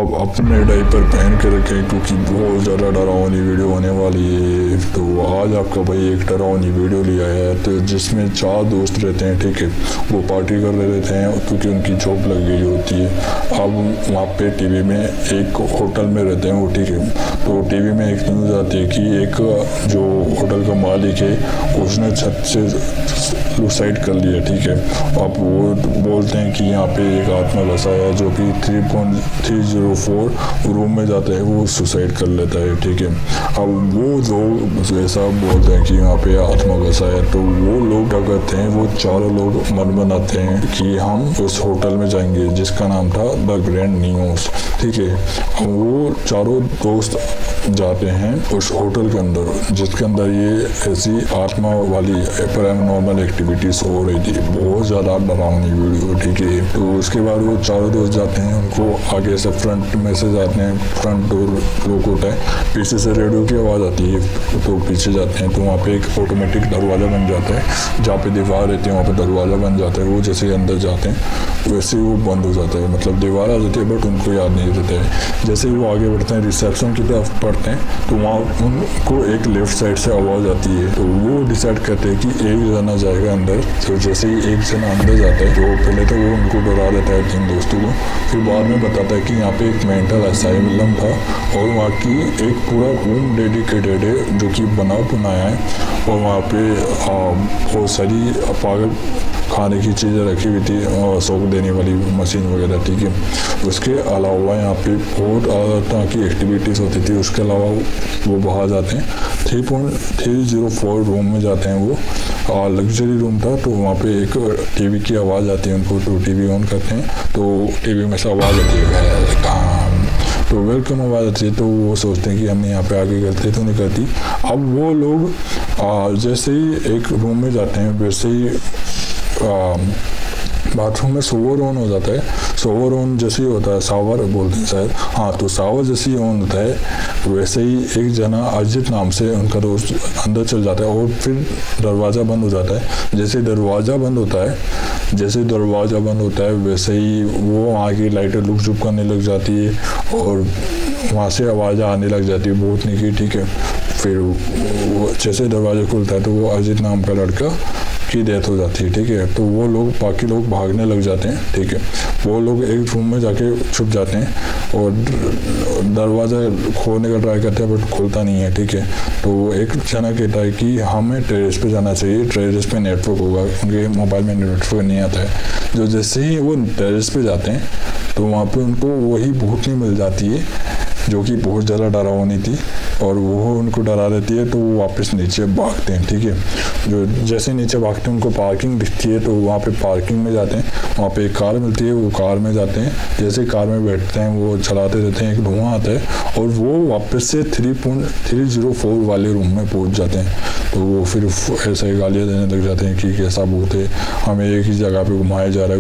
आप अपने डायपर पहन के रखें क्योंकि बहुत ज़्यादा डरावनी वीडियो होने वाली है। तो आज आपका भाई एक डरावनी वीडियो लिया है तो जिसमें 4 दोस्त रहते हैं, ठीक है। वो पार्टी कर रहे रहते हैं क्योंकि उनकी जॉब लग गई होती है। अब वहाँ पे टीवी में एक होटल में रहते हैं वो, ठीक है। तो टीवी में एक न्यूज़ आती है कि एक जो होटल का मालिक है उसने छत से सुसाइड कर लिया, ठीक है। अब वो बोलते हैं कि यहाँ पे एक आत्मा बसा है जो कि 3.304 रूम में जाता है, वो सुसाइड कर लेता है, ठीक है। अब वो लोग ऐसा बोलते हैं कि यहाँ पे आत्मा बसा है, तो वो लोग क्या करते हैं, वो चारों लोग मन बनाते हैं कि हम उस होटल में जाएंगे जिसका नाम था द ग्रैंड नियोस, ठीक है। वो चारों दोस्त जाते हैं उस होटल के अंदर जिसके अंदर ये ऐसी आत्मा वाली पैरानॉर्मल एक्टिविटीज हो रही थी। बहुत ज़्यादा डरावनी वीडियो, ठीक है। तो उसके बाद वो चारों दोस्त जाते हैं, उनको आगे से फ्रंट में से जाते हैं, फ्रंट डोर लॉक होता है, पीछे से रेडियो की आवाज़ आती है तो पीछे जाते हैं तो वहाँ पे एक ऑटोमेटिक दरवाज़ा बन जाता है। जहाँ पे दीवार रहती है वहाँ पे दरवाज़ा बन जाता है। वो जैसे ही अंदर जाते हैं वैसे ही वो बंद हो जाता है, मतलब दीवार आ जाती है बट उनको याद नहीं रहता है। जैसे ही वो आगे बढ़ते हैं रिसेप्शन की तरफ पढ़ते हैं तो वहाँ उनको एक लेफ्ट साइड से आवाज़ आती है। तो वो डिसाइड करते हैं कि एक जना जाएगा अंदर। तो जैसे ही एक जना अंदर जाता है तो पहले तो वो उनको डरा देता है 3 दोस्तों को, फिर बाद में बताता है कि यहाँ पे एक मेंटल असाइलम था और वहाँ की एक पूरा रूम डेडिकेटेड है जो कि बना बनाया है और वहाँ पे बहुत सारी पागल खाने की चीज़ें रखी हुई थी और शौक देने वाली मशीन वगैरह, ठीक है। उसके अलावा यहाँ पे बहुत तरह की एक्टिविटीज़ होती थी। उसके अलावा वो बाहर जाते हैं 3.304 रूम में जाते हैं। वो लग्जरी रूम था तो वहाँ पे एक टीवी की आवाज़ आती है उनको, तो टीवी ऑन करते हैं तो टीवी में से आवाज़ आती है तो वेलकम आवाज़ आती है। तो वो सोचते हैं कि हमने यहाँ पे आगे गलती तो नहीं करती। अब वो लोग जैसे ही एक रूम में जाते हैं वैसे ही बाथरूम में शॉवर ऑन हो जाता है। शॉवर ऑन जैसे ही होता है, शावर बोलते हैं शायद, हाँ, तो शावर जैसे ही ऑन होता है वैसे ही एक जना अजित नाम से उनका दोस्त अंदर चल जाता है और फिर दरवाज़ा बंद हो जाता है। जैसे दरवाज़ा बंद होता है वैसे ही वो वहाँ की लाइटें लुक झुक करने लग जाती है और वहाँ से आवाज़ें आने लग जाती है बहुत निकी, ठीक है। फिर वो जैसे दरवाज़ा खुलता है तो वो अजित नाम का लड़का की डेथ हो जाती है, ठीक है। तो वो लोग बाकी लोग भागने लग जाते हैं, ठीक है। वो लोग एक रूम में जाके छुप जाते हैं और दरवाज़ा खोलने का ट्राई करते हैं बट खुलता नहीं है, ठीक है। तो एक जना कहता है कि हमें टेरेस पे जाना चाहिए, टेरेस पे नेटवर्क होगा, उनके मोबाइल में नेटवर्क नहीं आता है। जो जैसे ही वो टेरेस पे जाते हैं तो वहाँ पे उनको वही भूतनी मिल जाती है जो कि बहुत ज़्यादा डरावनी थी और वो उनको डरा देती है। तो वो वापस नीचे भागते हैं, ठीक है। जो जैसे नीचे भागते हैं उनको पार्किंग दिखती है तो वहाँ पे पार्किंग में जाते हैं। वहाँ पे एक कार मिलती है, वो कार में जाते हैं। जैसे कार में बैठते हैं वो चलाते रहते हैं, एक धुआं आता है और वो वापस से 3.304 वाले रूम में पहुँच जाते हैं। तो वो फिर ऐसे ही गालियाँ देने लग जाते हैं कि कैसा भूत है, हमें एक ही जगह पे घुमाया जा रहा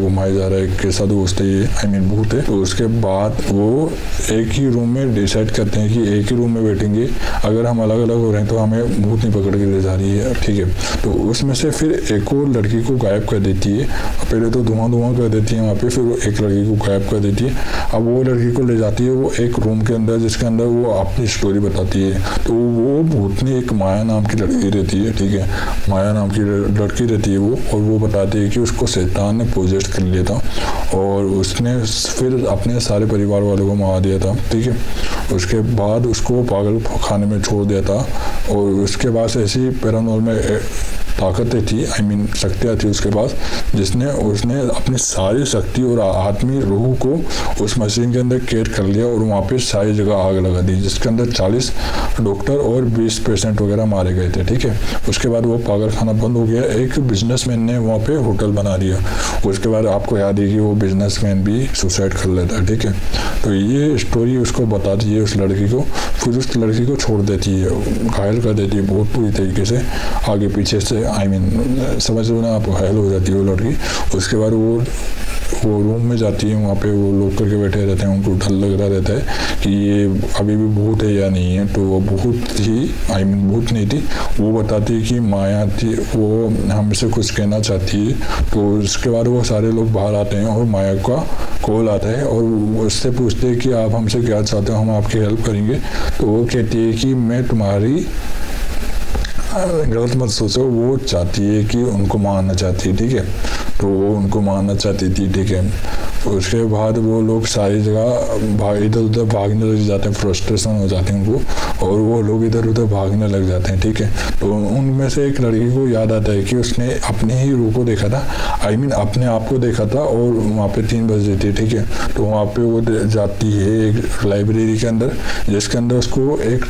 है, कैसा दोस्त है ये, भूत है। तो उसके बाद वो एक ही रूम में डिसाइड करते हैं कि एक ही रूम में बैठेंगे, अगर हम अलग अलग हो रहे हैं तो हमें भूत नहीं पकड़ के ले जा रही है, ठीक है। तो उसमें से फिर एक और लड़की को गायब कर देती है। पहले तो धुआं कर देती है वहाँ पे, फिर वो एक लड़की को गायब कर देती है। अब वो लड़की को ले जाती है वो एक रूम के अंदर जिसके अंदर वो अपनी स्टोरी बताती है। तो वो भूतनी एक माया नाम की लड़की रहती है, ठीक है। माया नाम की लड़की रहती है वो, और वो बताती है कि उसको शैतान ने पोजेस्ट कर लिया था और उसने फिर अपने सारे परिवार वालों को मार दिया था, ठीक है। उसके बाद उसको पागल खाने में छोड़ दिया था और उसके पास ऐसी पैरानॉर्मल ताकतें थी, शक्तियाँ थी उसके पास, उसने अपनी सारी शक्ति और आत्मी रूह को उस मशीन के अंदर कैद कर लिया और वहाँ पे सारी जगह आग लगा दी जिसके अंदर 40 डॉक्टर और 20 पेशेंट वगैरह मारे गए थे, ठीक है। उसके बाद वो पागल खाना बंद हो गया। एक बिजनेसमैन ने वहाँ पे होटल बना दिया। उसके बाद आपको याद है कि वो बिजनेसमैन भी सुसाइड कर लेता है, ठीक है। तो ये स्टोरी उसको बताती है उस लड़की को, फिर उस लड़की को छोड़ देती है, घायल कर देती है बहुत बुरी तरीके से, आगे पीछे से समझ लो ना आप, घायल हो जाती है वो लड़की। उसके बाद वो रूम में जाती है, वहाँ पे वो लोग करके बैठे रहते हैं, उनको डर लग रहा रहता है कि ये अभी भी भूत है या नहीं है। तो वो भूत ही भूत नहीं थी, वो बताती है कि माया थी, वो हमसे कुछ कहना चाहती है। तो उसके बाद वो सारे लोग बाहर आते हैं और माया का कॉल आता है और उससे पूछते हैं कि आप हमसे क्या चाहते हो, हम आपकी हेल्प करेंगे। तो वो कहती है कि मैं तुम्हारी, गलत मत सोचो, वो चाहती है कि उनको मारना चाहती है, ठीक है। तो वो उनको मारना चाहती थी, ठीक है। उसके बाद वो लोग सारी जगह इधर उधर भागने लग जाते हैं, फ्रस्ट्रेशन हो जाती है उनको, और वो लोग इधर उधर भागने लग जाते हैं, ठीक है। तो उनमें से एक लड़की को याद आता है कि उसने अपने ही रूह को देखा था, अपने आप को देखा था, और वहाँ पे 3 बजे थी, ठीक है। तो वहाँ पे वो जाती है एक लाइब्रेरी के अंदर, जिसके अंदर उसको एक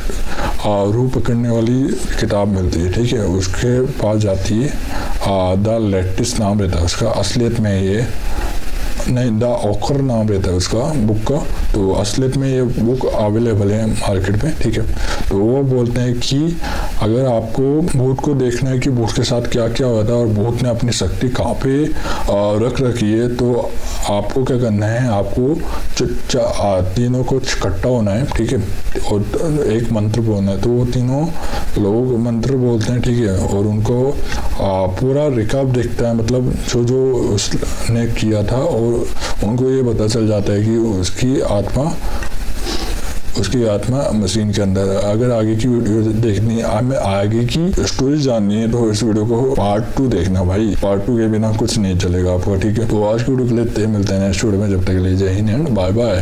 रूह पकड़ने वाली किताब मिलती है, ठीक है। उसके पास जाती है, द लेटिस नाम रहता है उसका, असलियत में ये नहीं, द ऑकर नाम रहता है उसका बुक का। तो असलियत में ये बुक अवेलेबल है मार्केट में, ठीक है। तो वो बोलते हैं कि अगर आपको भूत को देखना है कि भूत के साथ क्या क्या होता है और भूत ने अपनी शक्ति कहाँ पे रख रखी है, तो आपको क्या करना है, आपको तीनों को इकट्ठा होना है, ठीक है, और एक मंत्र बोलना है। तो वो तीनों लोग मंत्र बोलते हैं, ठीक है, और उनको पूरा रिकाप देखता है, मतलब जो उसने किया था, और उनको ये पता चल जाता है कि उसकी आत्मा मशीन के अंदर है। अगर आगे की वीडियो देखनी है, हमें आगे की स्टोरी जाननी है, तो इस वीडियो को पार्ट 2 देखना भाई, पार्ट 2 के बिना कुछ नहीं चलेगा आपका, ठीक है। तो आज की वीडियो के लिए मिलते हैं नेक्स्ट वीडियो में, जब तक के लिए जय हिंद एंड बाय बाय।